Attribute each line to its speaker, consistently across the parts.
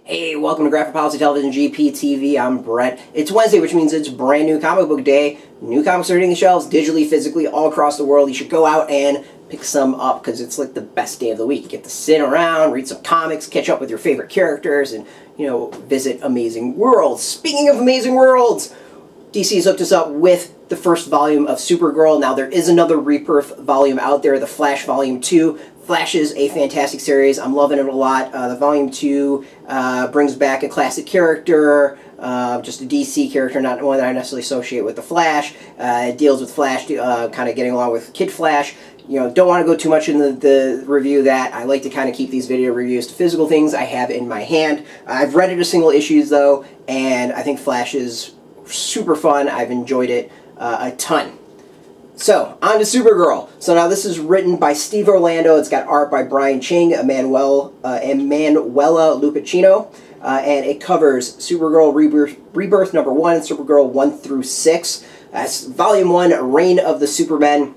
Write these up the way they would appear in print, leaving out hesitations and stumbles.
Speaker 1: Hey, welcome to Graphic Policy Television GPTV. I'm Brett. It's Wednesday, which means it's brand new comic book day. New comics are hitting the shelves digitally, physically, all across the world. You should go out and pick some up because it's like the best day of the week. You get to sit around, read some comics, catch up with your favorite characters, and, visit amazing worlds. Speaking of amazing worlds, DC's hooked us up with the first volume of Supergirl. Now, there is another Rebirth volume out there, The Flash Volume 2. Flash is a fantastic series. I'm loving it a lot. The Volume 2 brings back a classic character, just a DC character, not one that I necessarily associate with the Flash. It deals with Flash kind of getting along with Kid Flash. Don't want to go too much into the review of that. I like to kind of keep these video reviews to physical things I have in my hand. I've read it as single issues, though, and I think Flash is super fun. I've enjoyed it a ton. So, on to Supergirl. So now this is written by Steve Orlando. It's got art by Brian Ching, Emanuela Lupacchino, and it covers Supergirl Rebirth number 1 and Supergirl 1 through 6. That's Volume 1, Reign of the Supermen.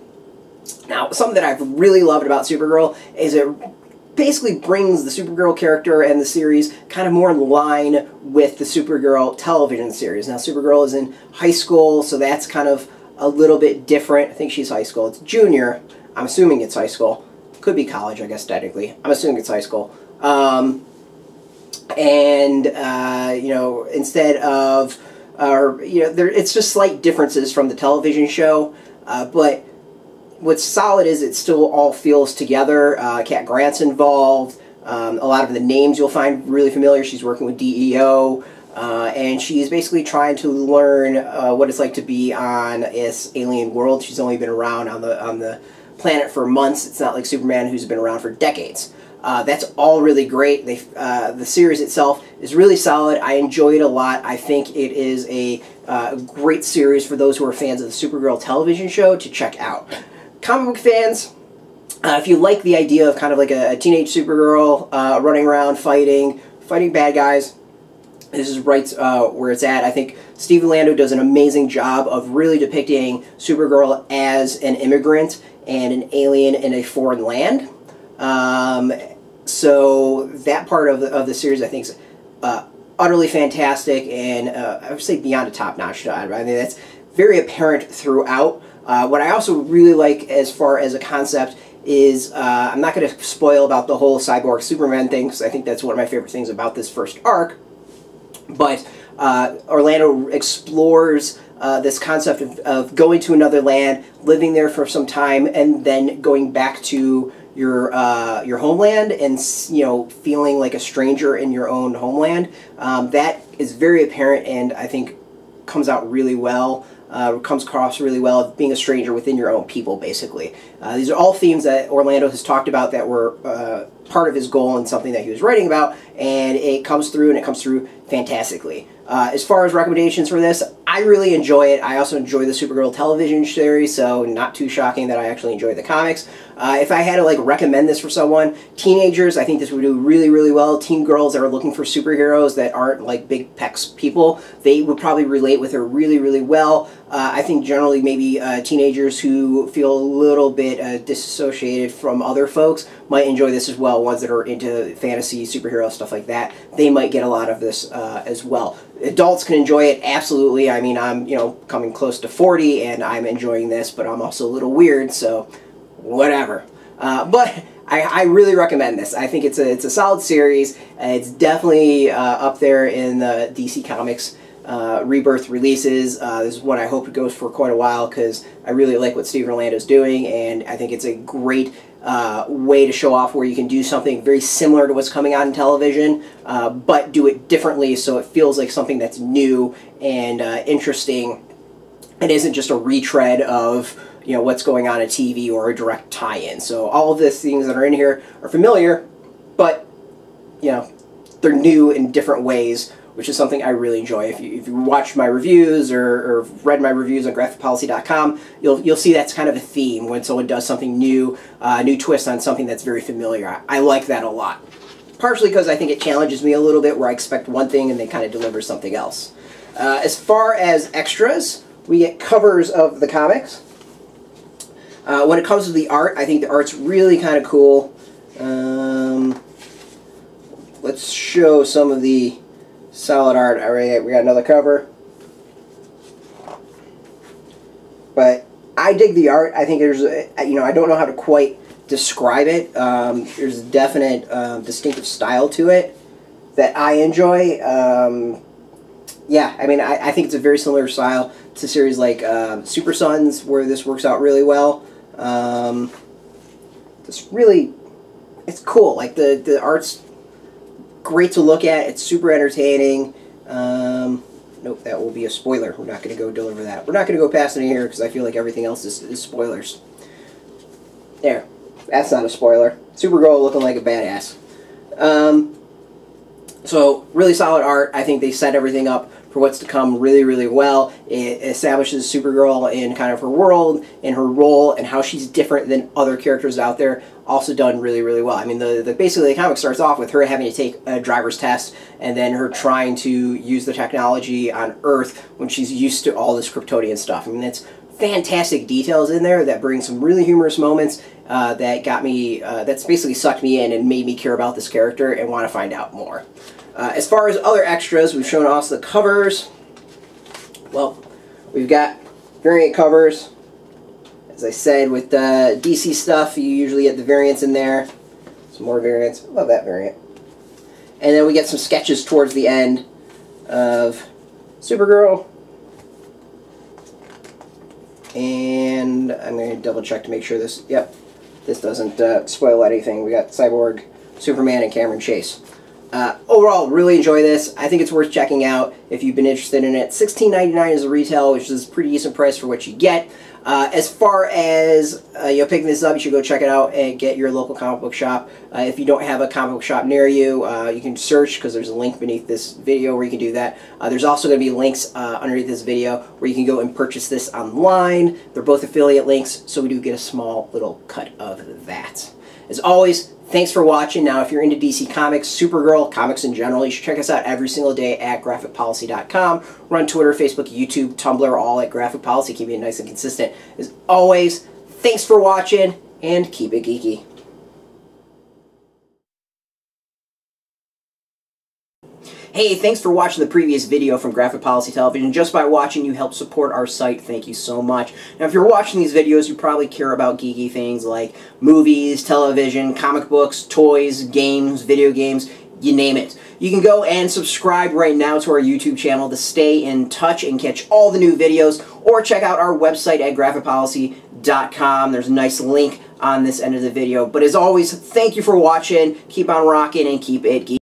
Speaker 1: Now, something that I've really loved about Supergirl is it basically brings the Supergirl character and the series kind of more in line with the Supergirl television series. Now, Supergirl is in high school, so that's kind of a little bit different. I think she's high school. It's junior. I'm assuming it's high school. Could be college, I guess, technically. I'm assuming it's high school. Instead of, it's just slight differences from the television show, but what's solid is it still all feels together. Cat Grant's involved. A lot of the names you'll find really familiar. She's working with DEO. And she's basically trying to learn what it's like to be on this alien world. She's only been around on the planet for months. It's not like Superman, who's been around for decades. That's all really great. The series itself is really solid. I enjoy it a lot. I think it is a great series for those who are fans of the Supergirl television show to check out. Comic book fans, if you like the idea of kind of like a teenage Supergirl running around fighting bad guys, this is right where it's at. I think Steve Orlando does an amazing job of really depicting Supergirl as an immigrant and an alien in a foreign land. So that part of the series, I think, is utterly fantastic, and I would say beyond a top-notch job. I mean, that's very apparent throughout. What I also really like as far as a concept is, I'm not going to spoil about the whole Cyborg Supermen thing, because I think that's one of my favorite things about this first arc. But Orlando explores this concept of going to another land, living there for some time, and then going back to your homeland and feeling like a stranger in your own homeland. That is very apparent, and I think comes out really well. Comes across really well, being a stranger within your own people, basically. These are all themes that Orlando has talked about that were part of his goal and something that he was writing about, and it comes through, and it comes through fantastically. As far as recommendations for this, I really enjoy it. I also enjoy the Supergirl television series, so not too shocking that I actually enjoy the comics. If I had to recommend this for someone, teenagers, I think this would do really, really well. Teen girls that are looking for superheroes that aren't like big pecs people, they would probably relate with her really, really well. I think generally maybe teenagers who feel a little bit disassociated from other folks might enjoy this as well. Ones that are into fantasy, superhero, stuff like that, they might get a lot of this as well. Adults can enjoy it, absolutely. I mean, I'm, coming close to 40, and I'm enjoying this, but I'm also a little weird, so whatever. But I really recommend this. I think it's a solid series. It's definitely up there in the DC Comics Rebirth releases. This is one I hope it goes for quite a while, because I really like what Steve Orlando's doing, and I think it's a great way to show off where you can do something very similar to what's coming on television, but do it differently so it feels like something that's new and interesting. It isn't just a retread of what's going on TV or a direct tie-in. So all of these things that are in here are familiar, but they're new in different ways, which is something I really enjoy. If you watch my reviews or read my reviews on graphicpolicy.com, you'll see that's kind of a theme when someone does something new, a new twist on something that's very familiar. I like that a lot. Partially because I think it challenges me a little bit, where I expect one thing and they kind of deliver something else. As far as extras, we get covers of the comics. When it comes to the art, I think the art's really kind of cool. let's show some of the solid art. All right, we got another cover. But I dig the art. I think there's, I don't know how to quite describe it. There's a definite distinctive style to it that I enjoy. Yeah, I mean, I think it's a very similar style to series like Super Sons, where this works out really well. It's cool. Like, the art's great to look at. It's super entertaining. Nope, that will be a spoiler. We're not going to go deliver that. We're not going to go past it in here because I feel like everything else is spoilers. There. That's not a spoiler. Supergirl looking like a badass. So, really solid art. I think they set everything up for what's to come really, really well. It establishes Supergirl in kind of her world, and her role, and how she's different than other characters out there. Also done really, really well. I mean, basically the comic starts off with her having to take a driver's test, and then her trying to use the technology on Earth when she's used to all this Kryptonian stuff. I mean, that's fantastic details in there that bring some really humorous moments that got me, that's basically sucked me in and made me care about this character and want to find out more. As far as other extras, we've shown also the covers. Well, we've got variant covers. As I said, with the DC stuff, you usually get the variants in there. Some more variants. Love that variant. And then we get some sketches towards the end of Supergirl. And I'm going to double check to make sure this, yep, this doesn't spoil anything. We got Cyborg, Superman, and Cameron Chase. Overall, really enjoy this. I think it's worth checking out if you've been interested in it. $16.99 is a retail, which is a pretty decent price for what you get. As far as picking this up, you should go check it out and get your local comic book shop. If you don't have a comic book shop near you, you can search, because there's a link beneath this video where you can do that. There's also going to be links underneath this video where you can go and purchase this online. They're both affiliate links, so we do get a small little cut of that. As always, thanks for watching. Now, if you're into DC Comics, Supergirl, comics in general, you should check us out every single day at graphicpolicy.com. We're on Twitter, Facebook, YouTube, Tumblr, all at Graphic Policy, keeping it nice and consistent. As always, thanks for watching, and keep it geeky. Hey, thanks for watching the previous video from Graphic Policy Television. Just by watching, you help support our site. Thank you so much. Now, if you're watching these videos, you probably care about geeky things like movies, television, comic books, toys, games, video games, you name it. You can go and subscribe right now to our YouTube channel to stay in touch and catch all the new videos, or check out our website at graphicpolicy.com. There's a nice link on this end of the video. But as always, thank you for watching. Keep on rocking and keep it geeky.